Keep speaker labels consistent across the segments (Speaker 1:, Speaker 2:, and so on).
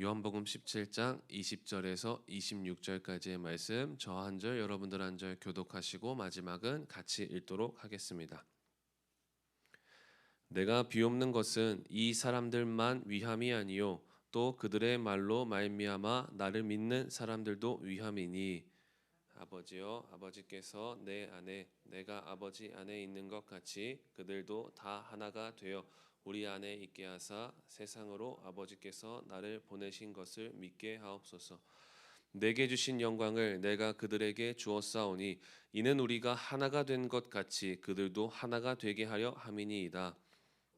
Speaker 1: 요한복음 17장 20절에서 26절까지의 말씀, 저 한 절 여러분들 한 절 교독하시고 마지막은 같이 읽도록 하겠습니다. 내가 비옵는 것은 이 사람들만 위함이 아니요 또 그들의 말로 말미암아 나를 믿는 사람들도 위함이니, 아버지여, 아버지께서 내 안에 내가 아버지 안에 있는 것 같이 그들도 다 하나가 되어 우리 안에 있게 하사 세상으로 아버지께서 나를 보내신 것을 믿게 하옵소서. 내게 주신 영광을 내가 그들에게 주었사오니 이는 우리가 하나가 된 것 같이 그들도 하나가 되게 하려 함이니이다.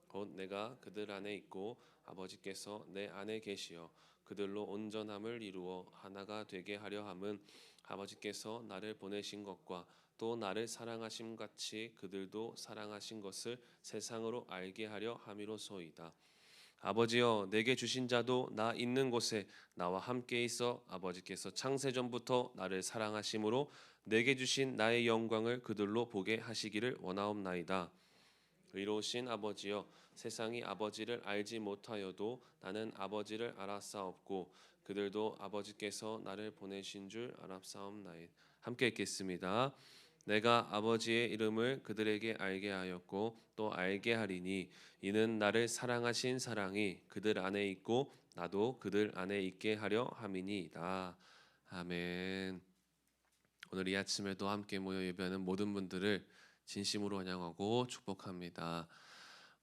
Speaker 1: 곧 내가 그들 안에 있고 아버지께서 내 안에 계시어 그들로 온전함을 이루어 하나가 되게 하려 함은 아버지께서 나를 보내신 것과 또 나를 사랑하심 같이 그들도 사랑하신 것을 세상으로 알게 하려 함이로소이다. 아버지여, 내게 주신 자도 나 있는 곳에 나와 함께 있어 아버지께서 창세 전부터 나를 사랑하심으로 내게 주신 나의 영광을 그들로 보게 하시기를 원하옵나이다. 의로우신 아버지여, 세상이 아버지를 알지 못하여도 나는 아버지를 알았사옵고 그들도 아버지께서 나를 보내신 줄 알았사옵나이다. 함께 읽겠습니다. 내가 아버지의 이름을 그들에게 알게 하였고 또 알게 하리니 이는 나를 사랑하신 사랑이 그들 안에 있고 나도 그들 안에 있게 하려 함이니이다. 아멘. 오늘 이 아침에도 함께 모여 예배하는 모든 분들을 진심으로 환영하고 축복합니다.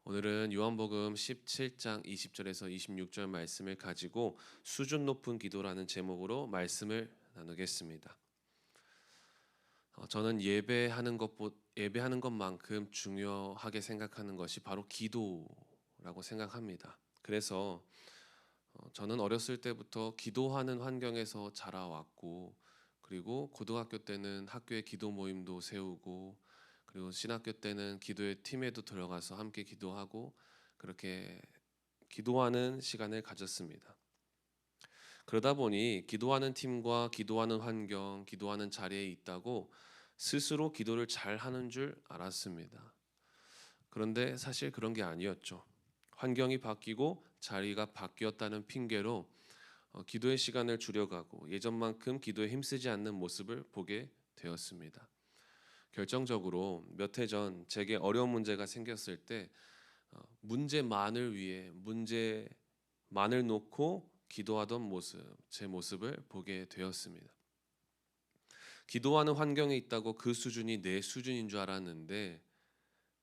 Speaker 1: 오늘은 요한복음 17장 20절에서 26절 말씀을 가지고 수준 높은 기도라는 제목으로 말씀을 나누겠습니다. 저는 예배하는 것만큼 중요하게 생각하는 것이 바로 기도라고 생각합니다. 그래서 저는 어렸을 때부터 기도하는 환경에서 자라왔고, 그리고 고등학교 때는 학교에 기도 모임도 세우고, 그리고 신학교 때는 기도의 팀에도 들어가서 함께 기도하고, 그렇게 기도하는 시간을 가졌습니다. 그러다 보니 기도하는 팀과 기도하는 환경, 기도하는 자리에 있다고 스스로 기도를 잘 하는 줄 알았습니다. 그런데 사실 그런 게 아니었죠. 환경이 바뀌고 자리가 바뀌었다는 핑계로 기도의 시간을 줄여가고 예전만큼 기도에 힘쓰지 않는 모습을 보게 되었습니다. 결정적으로 몇 해 전 제게 어려운 문제가 생겼을 때 문제만을 위해 문제만을 놓고 기도하던 모습, 제 모습을 보게 되었습니다. 기도하는 환경에 있다고 그 수준이 내 수준인 줄 알았는데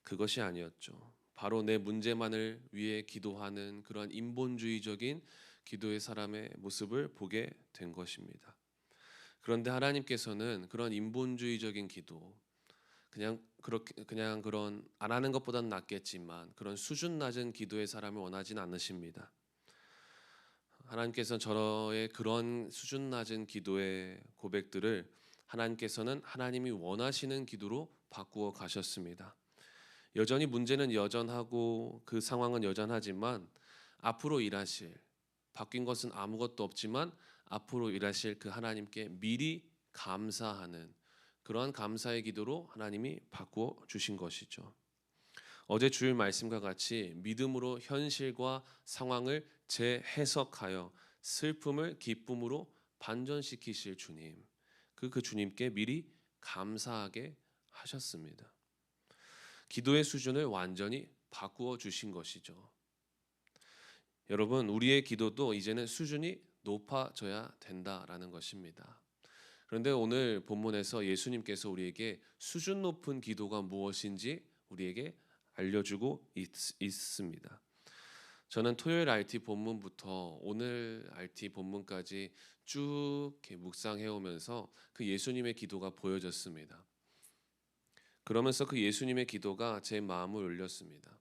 Speaker 1: 그것이 아니었죠. 바로 내 문제만을 위해 기도하는 그런 인본주의적인 기도의 사람의 모습을 보게 된 것입니다. 그런데 하나님께서는 그런 인본주의적인 기도, 그냥 그런 안 하는 것보다는 낫겠지만 그런 수준 낮은 기도의 사람을 원하진 않으십니다. 하나님께서는 저의 그런 수준 낮은 기도의 고백들을 하나님께서는 하나님이 원하시는 기도로 바꾸어 가셨습니다. 여전히 문제는 여전하고 그 상황은 여전하지만 앞으로 일하실, 바뀐 것은 아무것도 없지만 앞으로 일하실 그 하나님께 미리 감사하는 그러한 감사의 기도로 하나님이 바꾸어 주신 것이죠. 어제 주일 말씀과 같이 믿음으로 현실과 상황을 재해석하여 슬픔을 기쁨으로 반전시키실 주님, 그 주님께 미리 감사하게 하셨습니다. 기도의 수준을 완전히 바꾸어 주신 것이죠. 여러분, 우리의 기도도 이제는 수준이 높아져야 된다라는 것입니다. 그런데 오늘 본문에서 예수님께서 우리에게 수준 높은 기도가 무엇인지 우리에게 알려주고 있습니다. 저는 토요일 RT 본문부터 오늘 RT 본문까지 쭉 이렇게 묵상해 오면서 그 예수님의 기도가 보여졌습니다. 그러면서 그 예수님의 기도가 제 마음을 울렸습니다.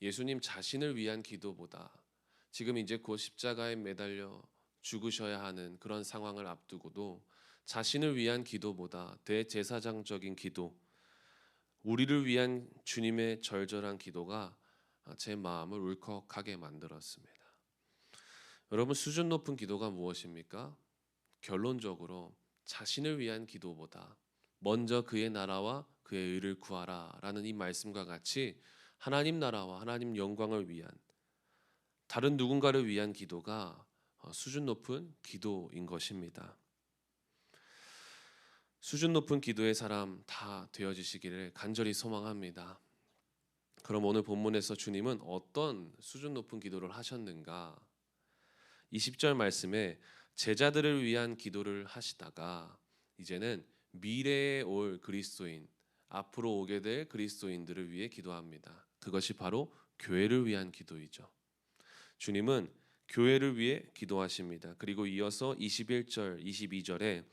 Speaker 1: 예수님 자신을 위한 기도보다 지금 이제 곧 십자가에 매달려 죽으셔야 하는 그런 상황을 앞두고도 자신을 위한 기도보다 대제사장적인 기도, 우리를 위한 주님의 절절한 기도가 제 마음을 울컥하게 만들었습니다. 여러분, 수준 높은 기도가 무엇입니까? 결론적으로 자신을 위한 기도보다 먼저 그의 나라와 그의 의를 구하라 라는 이 말씀과 같이 하나님 나라와 하나님 영광을 위한, 다른 누군가를 위한 기도가 수준 높은 기도인 것입니다. 수준 높은 기도의 사람 다 되어지시기를 간절히 소망합니다. 그럼 오늘 본문에서 주님은 어떤 수준 높은 기도를 하셨는가? 20절 말씀에 제자들을 위한 기도를 하시다가 이제는 미래에 올 그리스도인, 앞으로 오게 될 그리스도인들을 위해 기도합니다. 그것이 바로 교회를 위한 기도이죠. 주님은 교회를 위해 기도하십니다. 그리고 이어서 21절, 22절에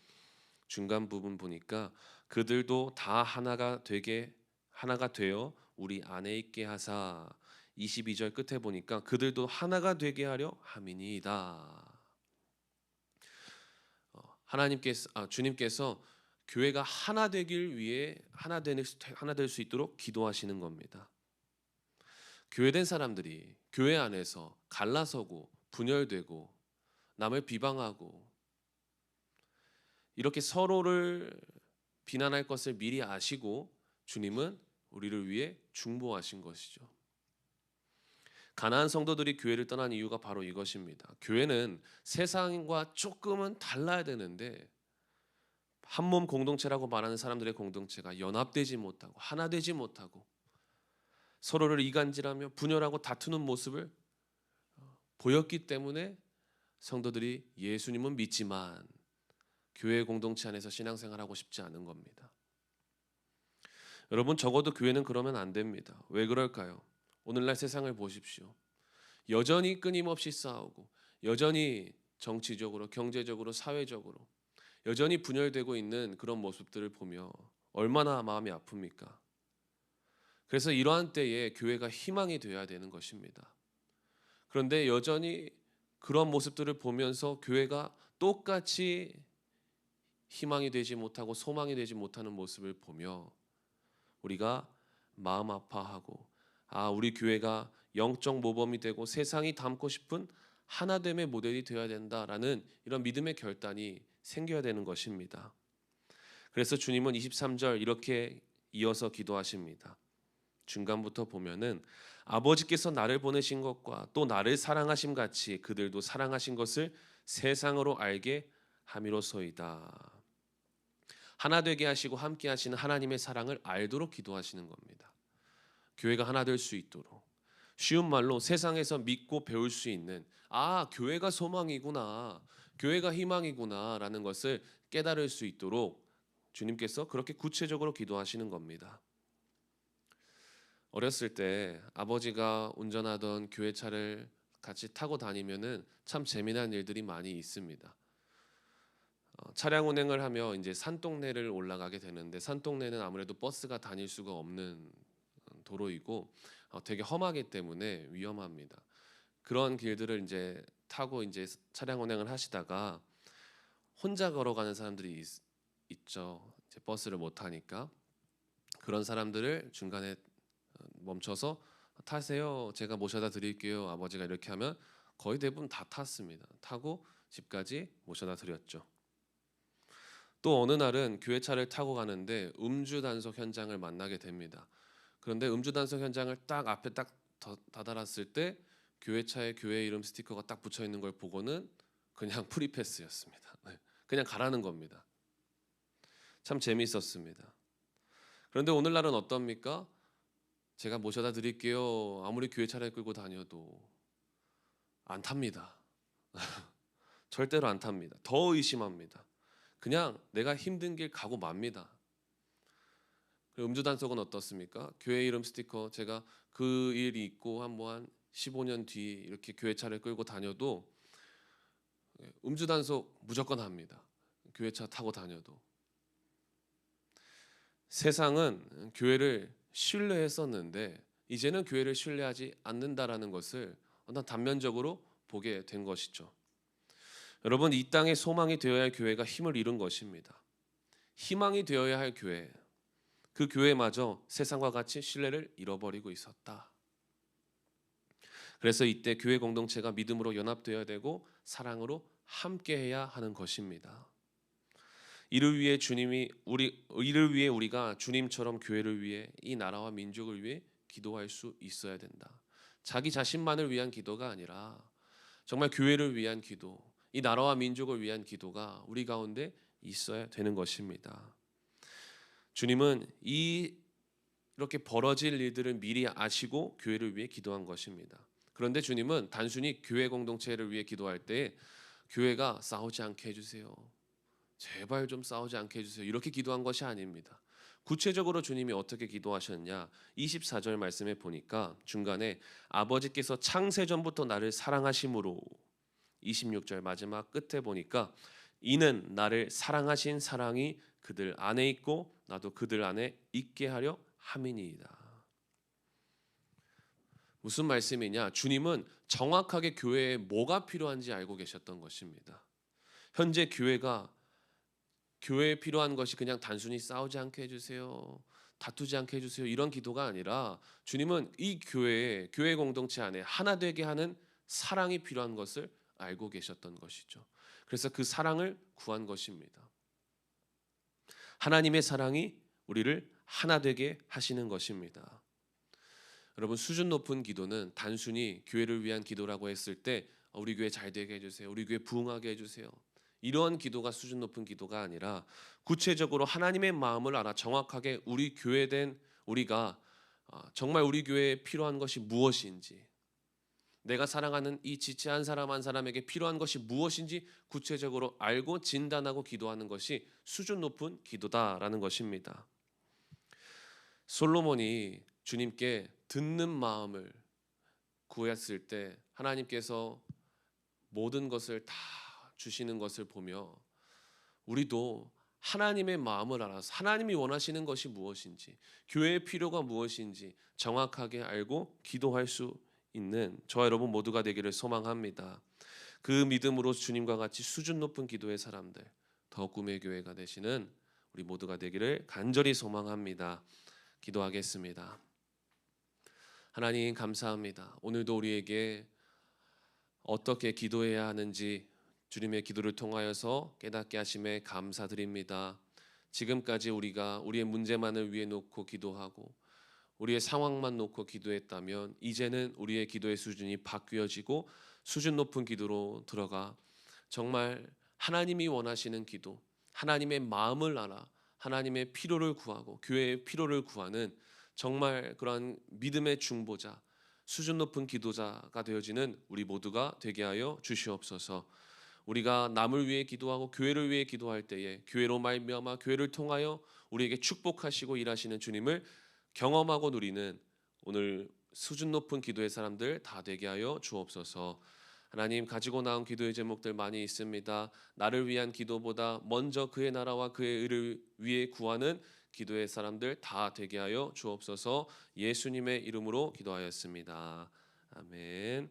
Speaker 1: 중간 부분 보니까 그들도 다 하나가 되어 우리 안에 있게 하사, 22절 끝에 보니까 그들도 하나가 되게 하려 함이니이다. 주님께서 교회가 하나 되길 위해 하나 될 수 있도록 기도하시는 겁니다. 교회된 사람들이 교회 안에서 갈라서고 분열되고 남을 비방하고 이렇게 서로를 비난할 것을 미리 아시고 주님은 우리를 위해 중보하신 것이죠. 가나안 성도들이 교회를 떠난 이유가 바로 이것입니다. 교회는 세상과 조금은 달라야 되는데 한 몸 공동체라고 말하는 사람들의 공동체가 연합되지 못하고 하나 되지 못하고 서로를 이간질하며 분열하고 다투는 모습을 보였기 때문에 성도들이 예수님은 믿지만 교회 공동체 안에서 신앙생활하고 싶지 않은 겁니다. 여러분, 적어도 교회는 그러면 안 됩니다. 왜 그럴까요? 오늘날 세상을 보십시오. 여전히 끊임없이 싸우고 여전히 정치적으로, 경제적으로, 사회적으로 여전히 분열되고 있는 그런 모습들을 보며 얼마나 마음이 아픕니까? 그래서 이러한 때에 교회가 희망이 되어야 되는 것입니다. 그런데 여전히 그런 모습들을 보면서 교회가 똑같이 희망이 되지 못하고 소망이 되지 못하는 모습을 보며 우리가 마음 아파하고 우리 교회가 영적 모범이 되고 세상이 닮고 싶은 하나됨의 모델이 되어야 된다라는 이런 믿음의 결단이 생겨야 되는 것입니다. 그래서 주님은 23절 이렇게 이어서 기도하십니다. 중간부터 보면은 아버지께서 나를 보내신 것과 또 나를 사랑하심 같이 그들도 사랑하신 것을 세상으로 알게 함이로소이다. 하나 되게 하시고 함께 하시는 하나님의 사랑을 알도록 기도하시는 겁니다. 교회가 하나 될 수 있도록. 쉬운 말로 세상에서 믿고 배울 수 있는 교회가 소망이구나, 교회가 희망이구나라는 것을 깨달을 수 있도록 주님께서 그렇게 구체적으로 기도하시는 겁니다. 어렸을 때 아버지가 운전하던 교회차를 같이 타고 다니면은 참 재미난 일들이 많이 있습니다. 차량 운행을 하며 이제 산동네를 올라가게 되는데 산동네는 아무래도 버스가 다닐 수가 없는 도로이고 되게 험하기 때문에 위험합니다. 그런 길들을 이제 타고 이제 차량 운행을 하시다가 혼자 걸어가는 사람들이 있죠. 이제 버스를 못 타니까 그런 사람들을 중간에 멈춰서 타세요. 제가 모셔다 드릴게요. 아버지가 이렇게 하면 거의 대부분 다 탔습니다. 타고 집까지 모셔다 드렸죠. 또 어느 날은 교회 차를 타고 가는데 음주 단속 현장을 만나게 됩니다. 그런데 음주 단속 현장을 딱 앞에 딱 다다랐을 때 교회 차에 교회 이름 스티커가 딱 붙여 있는 걸 보고는 그냥 프리패스였습니다. 그냥 가라는 겁니다. 참 재미있었습니다. 그런데 오늘날은 어떻습니까? 제가 모셔다 드릴게요. 아무리 교회 차를 끌고 다녀도 안 탑니다. 절대로 안 탑니다. 더 의심합니다. 그냥 내가 힘든 길 가고 맙니다. 음주 단속은 어떻습니까? 교회 이름 스티커 제가 그 일이 있고 한 15년 뒤 이렇게 교회 차를 끌고 다녀도 음주 단속 무조건 합니다. 교회 차 타고 다녀도. 세상은 교회를 신뢰했었는데 이제는 교회를 신뢰하지 않는다라는 것을 단면적으로 보게 된 것이죠. 여러분, 이 땅에 소망이 되어야 할 교회가 힘을 잃은 것입니다. 희망이 되어야 할 교회, 그 교회마저 세상과 같이 신뢰를 잃어버리고 있었다. 그래서 이때 교회 공동체가 믿음으로 연합되어야 되고 사랑으로 함께해야 하는 것입니다. 이를 위해 우리가 주님처럼 교회를 위해 이 나라와 민족을 위해 기도할 수 있어야 된다. 자기 자신만을 위한 기도가 아니라 정말 교회를 위한 기도, 이 나라와 민족을 위한 기도가 우리 가운데 있어야 되는 것입니다. 주님은 이렇게 벌어질 일들을 미리 아시고 교회를 위해 기도한 것입니다. 그런데 주님은 단순히 교회 공동체를 위해 기도할 때 교회가 싸우지 않게 해주세요, 제발 좀 싸우지 않게 해주세요, 이렇게 기도한 것이 아닙니다. 구체적으로 주님이 어떻게 기도하셨냐, 24절 말씀에 보니까 중간에 아버지께서 창세전부터 나를 사랑하심으로, 26절 마지막 끝에 보니까 이는 나를 사랑하신 사랑이 그들 안에 있고 나도 그들 안에 있게 하려 함이니이다. 무슨 말씀이냐? 주님은 정확하게 교회에 뭐가 필요한지 알고 계셨던 것입니다. 현재 교회에 필요한 것이 그냥 단순히 싸우지 않게 해주세요, 다투지 않게 해주세요, 이런 기도가 아니라 주님은 이 교회 공동체 안에 하나 되게 하는 사랑이 필요한 것을 알고 계셨던 것이죠. 그래서 그 사랑을 구한 것입니다. 하나님의 사랑이 우리를 하나 되게 하시는 것입니다. 여러분, 수준 높은 기도는 단순히 교회를 위한 기도라고 했을 때 우리 교회 잘 되게 해주세요, 우리 교회 부흥하게 해주세요, 이런 기도가 수준 높은 기도가 아니라 구체적으로 하나님의 마음을 알아 정확하게 우리 교회된 우리가 정말 우리 교회에 필요한 것이 무엇인지, 내가 사랑하는 이 지체 한 사람 한 사람에게 필요한 것이 무엇인지 구체적으로 알고 진단하고 기도하는 것이 수준 높은 기도다라는 것입니다. 솔로몬이 주님께 듣는 마음을 구했을 때 하나님께서 모든 것을 다 주시는 것을 보며 우리도 하나님의 마음을 알아서 하나님이 원하시는 것이 무엇인지, 교회의 필요가 무엇인지 정확하게 알고 기도할 수 있는 저와 여러분 모두가 되기를 소망합니다. 그 믿음으로 주님과 같이 수준 높은 기도의 사람들, 더 꿈의 교회가 되시는 우리 모두가 되기를 간절히 소망합니다. 기도하겠습니다. 하나님 감사합니다. 오늘도 우리에게 어떻게 기도해야 하는지 주님의 기도를 통하여서 깨닫게 하심에 감사드립니다. 지금까지 우리가 우리의 문제만을 위해 놓고 기도하고 우리의 상황만 놓고 기도했다면 이제는 우리의 기도의 수준이 바뀌어지고 수준 높은 기도로 들어가 정말 하나님이 원하시는 기도, 하나님의 마음을 알아 하나님의 필요를 구하고 교회의 필요를 구하는 정말 그러한 믿음의 중보자, 수준 높은 기도자가 되어지는 우리 모두가 되게 하여 주시옵소서. 우리가 남을 위해 기도하고 교회를 위해 기도할 때에 교회로 말미암아 교회를 통하여 우리에게 축복하시고 일하시는 주님을 경험하고 누리는 오늘 수준 높은 기도의 사람들 다 되게 하여 주옵소서. 하나님, 가지고 나온 기도의 제목들 많이 있습니다. 나를 위한 기도보다 먼저 그의 나라와 그의 의를 위해 구하는 기도의 사람들 다 되게 하여 주옵소서. 예수님의 이름으로 기도하였습니다. 아멘.